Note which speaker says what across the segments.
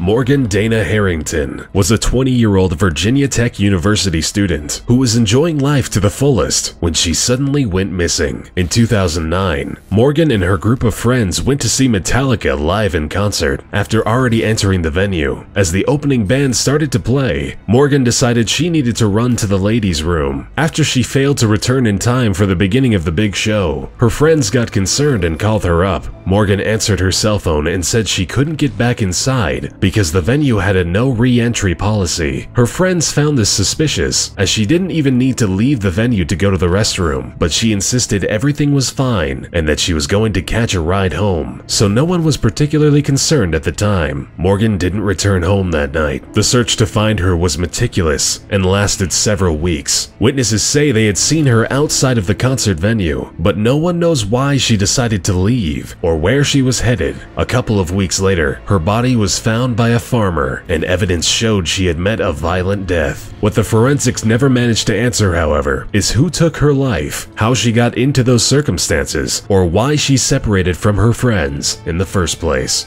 Speaker 1: Morgan Dana Harrington was a 20-year-old Virginia Tech University student who was enjoying life to the fullest when she suddenly went missing. In 2009, Morgan and her group of friends went to see Metallica live in concert after already entering the venue. As the opening band started to play, Morgan decided she needed to run to the ladies' room. After she failed to return in time for the beginning of the big show, her friends got concerned and called her up. Morgan answered her cell phone and said she couldn't get back inside because the venue had a no re-entry policy. Her friends found this suspicious, as she didn't even need to leave the venue to go to the restroom, but she insisted everything was fine and that she was going to catch a ride home, so no one was particularly concerned at the time. Morgan didn't return home that night. The search to find her was meticulous and lasted several weeks. Witnesses say they had seen her outside of the concert venue, but no one knows why she decided to leave or where she was headed. A couple of weeks later, her body was found by a farmer, and evidence showed she had met a violent death. What the forensics never managed to answer, however, is who took her life, how she got into those circumstances, or why she separated from her friends in the first place.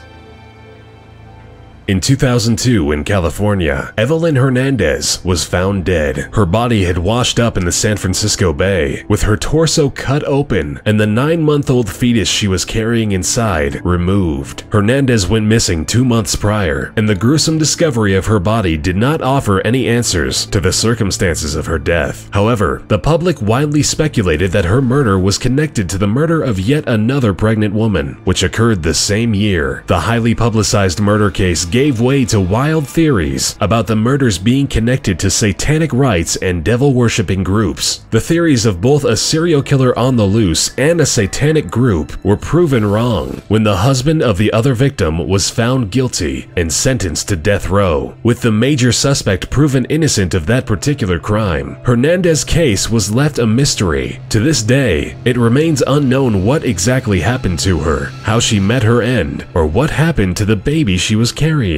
Speaker 1: In 2002 in California, Evelyn Hernandez was found dead. Her body had washed up in the San Francisco Bay, with her torso cut open and the 9-month-old fetus she was carrying inside removed. Hernandez went missing 2 months prior, and the gruesome discovery of her body did not offer any answers to the circumstances of her death. However, the public widely speculated that her murder was connected to the murder of yet another pregnant woman, which occurred the same year. The highly publicized murder case gave way to wild theories about the murders being connected to satanic rites and devil-worshipping groups. The theories of both a serial killer on the loose and a satanic group were proven wrong when the husband of the other victim was found guilty and sentenced to death row, with the major suspect proven innocent of that particular crime. Hernandez's case was left a mystery. To this day, it remains unknown what exactly happened to her, how she met her end, or what happened to the baby she was carrying.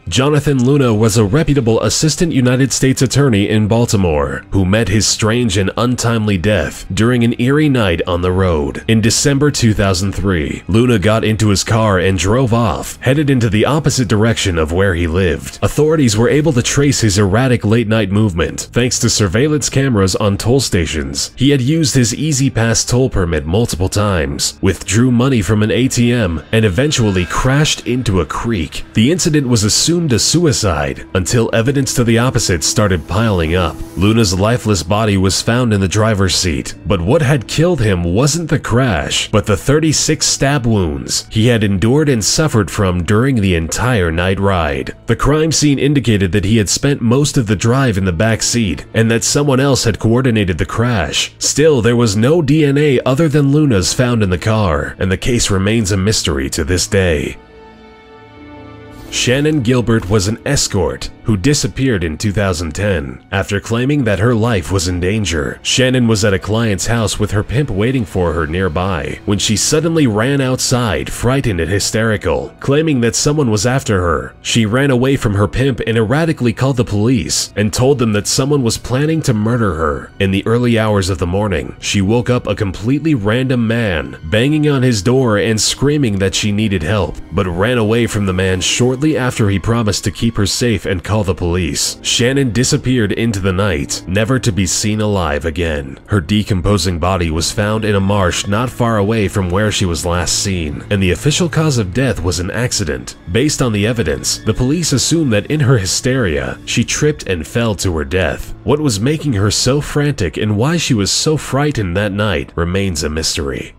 Speaker 1: Jonathan Luna was a reputable assistant United States attorney in Baltimore who met his strange and untimely death during an eerie night on the road. In December 2003, Luna got into his car and drove off, headed into the opposite direction of where he lived. Authorities were able to trace his erratic late-night movement thanks to surveillance cameras on toll stations. He had used his Easy Pass toll permit multiple times, withdrew money from an ATM, and eventually crashed into a creek. The incident was assumed a suicide until evidence to the opposite started piling up. Luna's lifeless body was found in the driver's seat, but what had killed him wasn't the crash, but the 36 stab wounds he had endured and suffered from during the entire night ride. The crime scene indicated that he had spent most of the drive in the back seat and that someone else had coordinated the crash. Still, there was no DNA other than Luna's found in the car, and the case remains a mystery to this day. Shannon Gilbert was an escort who disappeared in 2010 after claiming that her life was in danger. Shannon was at a client's house with her pimp waiting for her nearby when she suddenly ran outside, frightened and hysterical, claiming that someone was after her. She ran away from her pimp and erratically called the police and told them that someone was planning to murder her. In the early hours of the morning, she woke up a completely random man banging on his door and screaming that she needed help, but ran away from the man shortly after he promised to keep her safe and call the police. Shannon disappeared into the night, never to be seen alive again. Her decomposing body was found in a marsh not far away from where she was last seen, and the official cause of death was an accident. Based on the evidence, the police assumed that in her hysteria, she tripped and fell to her death. What was making her so frantic and why she was so frightened that night remains a mystery.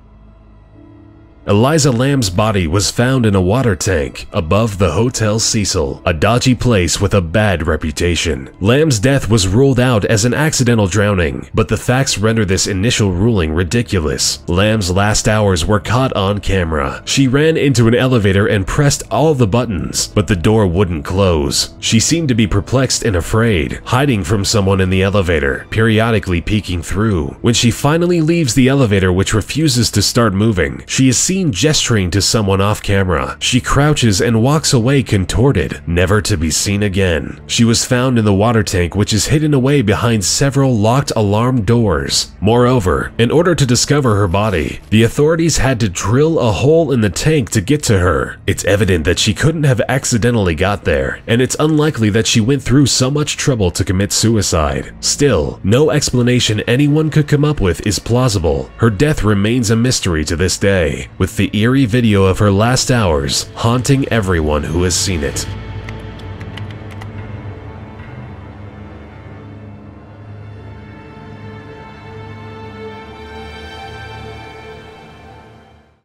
Speaker 1: Eliza Lambs' body was found in a water tank above the Hotel Cecil, a dodgy place with a bad reputation. Lambs' death was ruled out as an accidental drowning, but the facts render this initial ruling ridiculous. Lambs' last hours were caught on camera. She ran into an elevator and pressed all the buttons, but the door wouldn't close. She seemed to be perplexed and afraid, hiding from someone in the elevator, periodically peeking through. When she finally leaves the elevator, which refuses to start moving, she is seen seen gesturing to someone off camera. She crouches and walks away contorted, never to be seen again. She was found in the water tank, which is hidden away behind several locked alarm doors. Moreover, in order to discover her body, the authorities had to drill a hole in the tank to get to her. It's evident that she couldn't have accidentally got there, and it's unlikely that she went through so much trouble to commit suicide. Still, no explanation anyone could come up with is plausible. Her death remains a mystery to this day, with the eerie video of her last hours haunting everyone who has seen it.